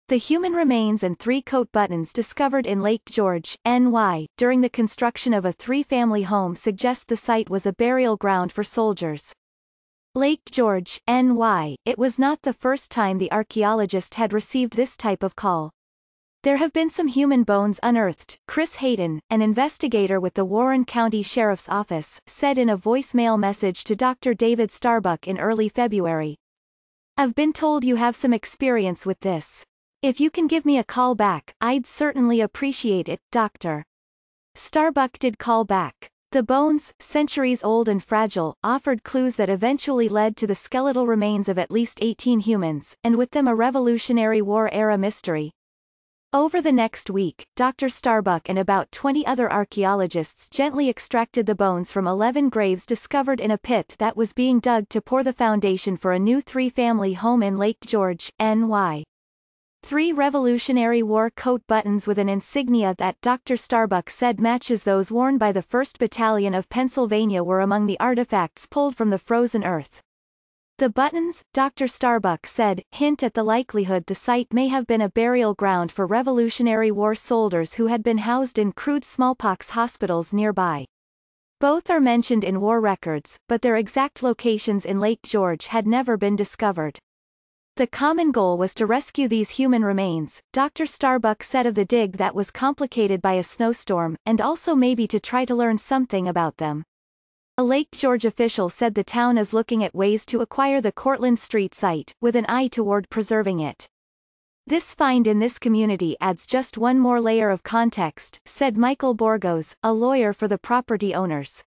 The human remains and three coat buttons discovered in Lake George, NY, during the construction of a three-family home suggest the site was a burial ground for soldiers. Lake George, NY, it was not the first time the archaeologist had received this type of call. There have been some human bones unearthed, Chris Hayden, an investigator with the Warren County Sheriff's Office, said in a voicemail message to Dr. David Starbuck in early February. "I've been told you have some experience with this. If you can give me a call back, I'd certainly appreciate it, Dr. Starbuck did call back. The bones, centuries old and fragile, offered clues that eventually led to the skeletal remains of at least 18 humans, and with them a Revolutionary War-era mystery. Over the next week, Dr. Starbuck and about 20 other archaeologists gently extracted the bones from 11 graves discovered in a pit that was being dug to pour the foundation for a new three-family home in Lake George, NY. 3 Revolutionary War coat buttons with an insignia that Dr. Starbuck said matches those worn by the 1st Battalion of Pennsylvania were among the artifacts pulled from the frozen earth. The buttons, Dr. Starbuck said, hint at the likelihood the site may have been a burial ground for Revolutionary War soldiers who had been housed in crude smallpox hospitals nearby. Both are mentioned in war records, but their exact locations in Lake George had never been discovered. The common goal was to rescue these human remains, Dr. Starbuck said of the dig that was complicated by a snowstorm, and also maybe to try to learn something about them. A Lake George official said the town is looking at ways to acquire the Cortlandt Street site, with an eye toward preserving it. This find in this community adds just one more layer of context, said Michael Borgos, a lawyer for the property owners.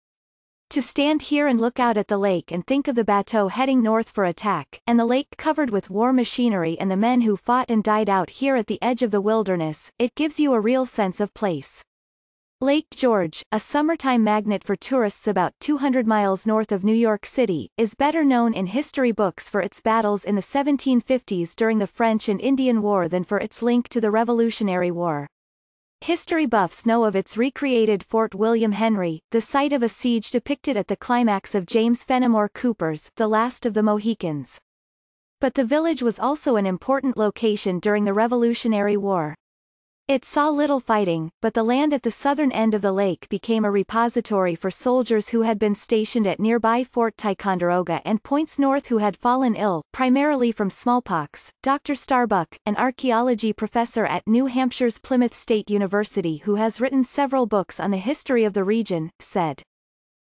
To stand here and look out at the lake and think of the bateau heading north for attack, and the lake covered with war machinery and the men who fought and died out here at the edge of the wilderness, it gives you a real sense of place. Lake George, a summertime magnet for tourists about 200 miles north of New York City, is better known in history books for its battles in the 1750s during the French and Indian War than for its link to the Revolutionary War. History buffs know of its recreated Fort William Henry, the site of a siege depicted at the climax of James Fenimore Cooper's The Last of the Mohicans. But the village was also an important location during the Revolutionary War. It saw little fighting, but the land at the southern end of the lake became a repository for soldiers who had been stationed at nearby Fort Ticonderoga and points north who had fallen ill, primarily from smallpox. Dr. Starbuck, an archaeology professor at New Hampshire's Plymouth State University who has written several books on the history of the region, said.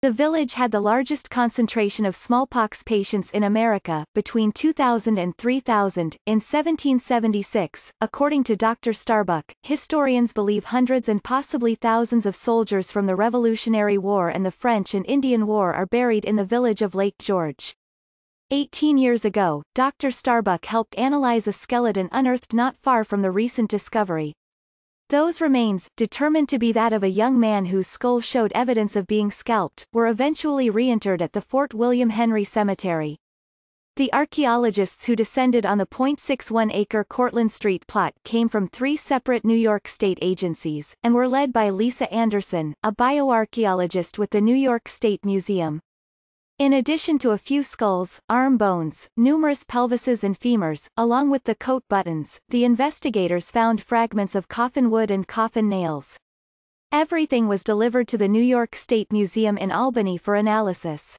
The village had the largest concentration of smallpox patients in America, between 2,000 and 3,000, in 1776. According to Dr. Starbuck, historians believe hundreds and possibly thousands of soldiers from the Revolutionary War and the French and Indian War are buried in the village of Lake George. 18 years ago, Dr. Starbuck helped analyze a skeleton unearthed not far from the recent discovery. Those remains, determined to be that of a young man whose skull showed evidence of being scalped, were eventually reinterred at the Fort William Henry Cemetery. The archaeologists who descended on the .61-acre Cortlandt Street plot came from 3 separate New York State agencies, and were led by Lisa Anderson, a bioarchaeologist with the New York State Museum. In addition to a few skulls, arm bones, numerous pelvises and femurs, along with the coat buttons, the investigators found fragments of coffin wood and coffin nails. Everything was delivered to the New York State Museum in Albany for analysis.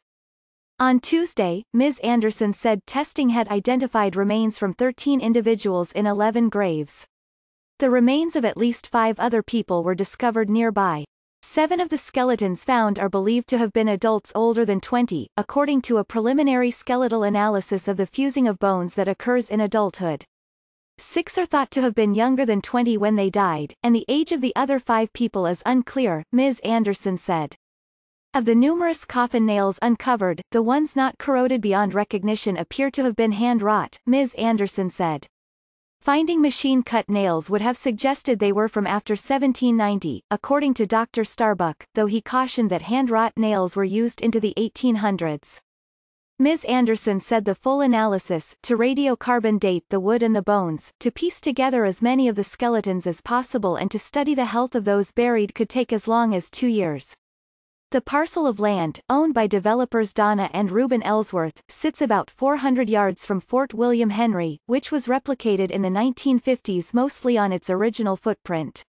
On Tuesday, Ms. Anderson said testing had identified remains from 13 individuals in 11 graves. The remains of at least 5 other people were discovered nearby. 7 of the skeletons found are believed to have been adults older than 20, according to a preliminary skeletal analysis of the fusing of bones that occurs in adulthood. 6 are thought to have been younger than 20 when they died, and the age of the other 5 people is unclear, Ms. Anderson said. Of the numerous coffin nails uncovered, the ones not corroded beyond recognition appear to have been hand-wrought, Ms. Anderson said. Finding machine-cut nails would have suggested they were from after 1790, according to Dr. Starbuck, though he cautioned that hand-wrought nails were used into the 1800s. Ms. Anderson said the full analysis, to radiocarbon date the wood and the bones, to piece together as many of the skeletons as possible and to study the health of those buried could take as long as 2 years. The parcel of land, owned by developers Donna and Reuben Ellsworth, sits about 400 yards from Fort William Henry, which was replicated in the 1950s mostly on its original footprint.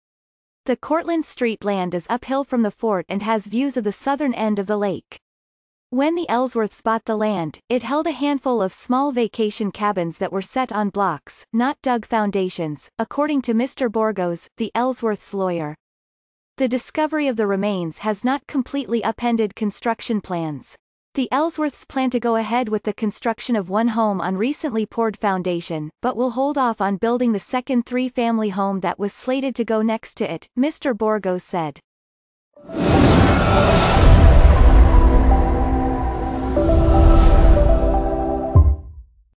The Cortlandt Street land is uphill from the fort and has views of the southern end of the lake. When the Ellsworths bought the land, it held a handful of small vacation cabins that were set on blocks, not dug foundations, according to Mr. Borgos, the Ellsworths' lawyer. The discovery of the remains has not completely upended construction plans. The Ellsworths plan to go ahead with the construction of one home on recently poured foundation, but will hold off on building the second three-family home that was slated to go next to it, Mr. Borgos said.